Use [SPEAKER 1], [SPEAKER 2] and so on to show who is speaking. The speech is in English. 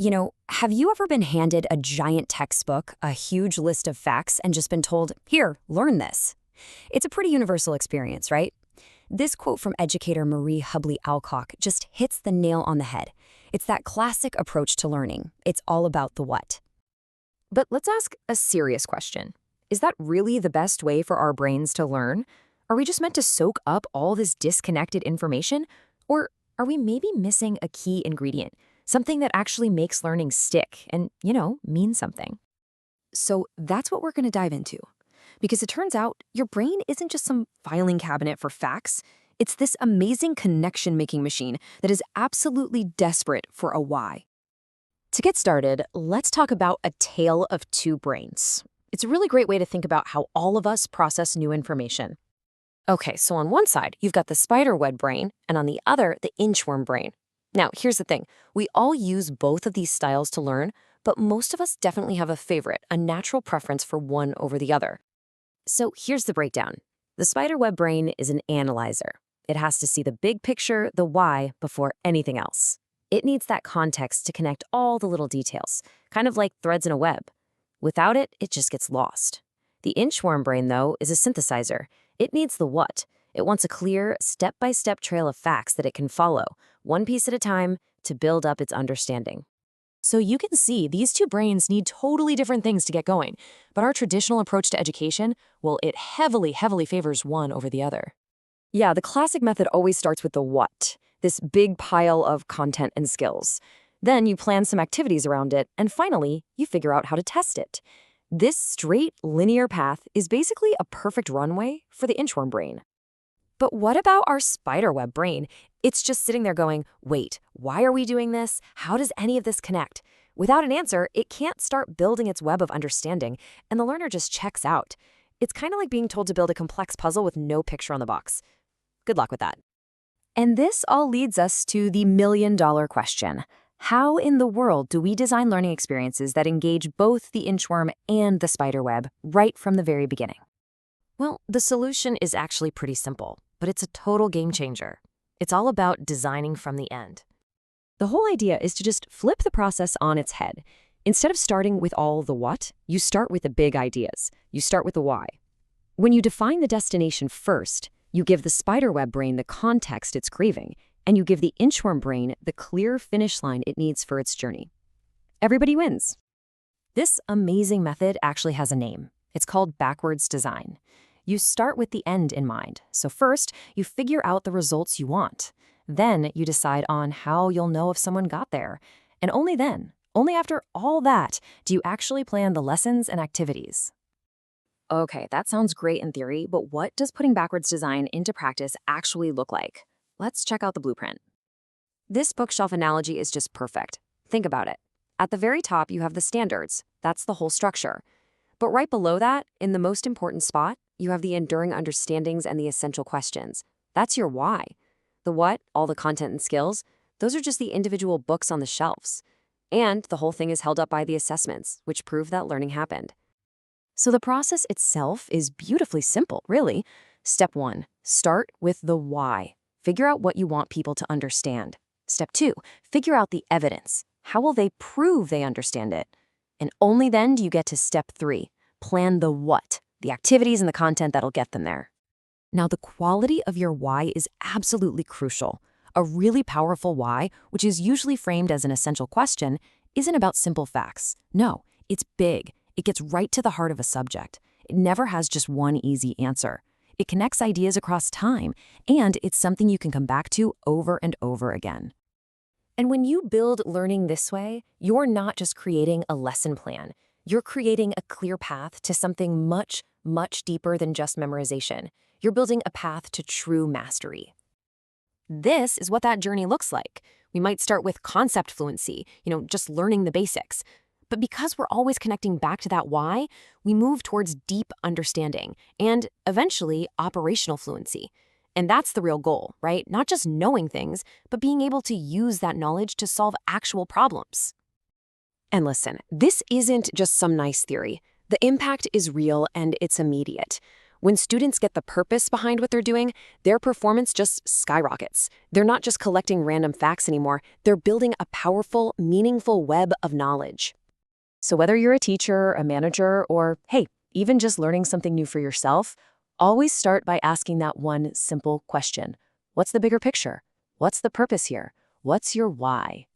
[SPEAKER 1] Have you ever been handed a giant textbook, a huge list of facts, and just been told, here, learn this? It's a pretty universal experience, right? This quote from educator Marie Hubley Alcock just hits the nail on the head. It's that classic approach to learning. It's all about the what. But let's ask a serious question. Is that really the best way for our brains to learn? Are we just meant to soak up all this disconnected information? Or are we maybe missing a key ingredient? Something that actually makes learning stick and, mean something. So that's what we're going to dive into. Because it turns out your brain isn't just some filing cabinet for facts. It's this amazing connection-making machine that is absolutely desperate for a why. To get started, let's talk about a tale of two brains. It's a really great way to think about how all of us process new information. Okay, so on one side, you've got the spiderweb brain, and on the other, the inchworm brain. Now, here's the thing. We all use both of these styles to learn, but most of us definitely have a favorite, a natural preference for one over the other. So here's the breakdown. The spiderweb brain is an analyzer. It has to see the big picture, the why, before anything else. It needs that context to connect all the little details, kind of like threads in a web. Without it, it just gets lost. The inchworm brain, though, is a synthesizer. It needs the what. It wants a clear, step-by-step trail of facts that it can follow, one piece at a time, to build up its understanding. So you can see these two brains need totally different things to get going, but our traditional approach to education, well, it heavily favors one over the other. Yeah, the classic method always starts with the what, this big pile of content and skills. Then you plan some activities around it, and finally, you figure out how to test it. This straight, linear path is basically a perfect runway for the inchworm brain. But what about our spiderweb brain? It's just sitting there going, wait, why are we doing this? How does any of this connect? Without an answer, it can't start building its web of understanding, and the learner just checks out. It's kind of like being told to build a complex puzzle with no picture on the box. Good luck with that. And this all leads us to the million-dollar question. How in the world do we design learning experiences that engage both the inchworm and the spiderweb right from the very beginning? Well, the solution is actually pretty simple, but it's a total game changer. It's all about designing from the end. The whole idea is to just flip the process on its head. Instead of starting with all the what, you start with the big ideas. You start with the why. When you define the destination first, you give the spiderweb brain the context it's craving, and you give the inchworm brain the clear finish line it needs for its journey. Everybody wins. This amazing method actually has a name. It's called backwards design. You start with the end in mind. So first, you figure out the results you want. Then you decide on how you'll know if someone got there. And only then, only after all that, do you actually plan the lessons and activities. Okay, that sounds great in theory, but what does putting backwards design into practice actually look like? Let's check out the blueprint. This bookshelf analogy is just perfect. Think about it. At the very top, you have the standards. That's the whole structure. But right below that, in the most important spot, you have the enduring understandings and the essential questions. That's your why. The what, all the content and skills, those are just the individual books on the shelves. And the whole thing is held up by the assessments, which prove that learning happened. So the process itself is beautifully simple, really. Step 1, start with the why. Figure out what you want people to understand. Step 2, figure out the evidence. How will they prove they understand it? And only then do you get to step 3, plan the what, the activities and the content that'll get them there. Now, the quality of your why is absolutely crucial. A really powerful why, which is usually framed as an essential question, isn't about simple facts. No, it's big. It gets right to the heart of a subject. It never has just one easy answer. It connects ideas across time, and it's something you can come back to over and over again. And when you build learning this way, you're not just creating a lesson plan. You're creating a clear path to something much, much deeper than just memorization. You're building a path to true mastery. This is what that journey looks like. We might start with concept fluency, just learning the basics. But because we're always connecting back to that why, we move towards deep understanding and, eventually, operational fluency. And that's the real goal, right? Not just knowing things, but being able to use that knowledge to solve actual problems. And listen, this isn't just some nice theory. The impact is real and it's immediate.
[SPEAKER 2] When students get the purpose behind what they're doing, their performance just skyrockets. They're not just collecting random facts anymore, they're building a powerful, meaningful web of knowledge. So whether you're a teacher, a manager, or hey, even just learning something new for yourself, always start by asking that one simple question. What's the bigger picture? What's the purpose here? What's your why?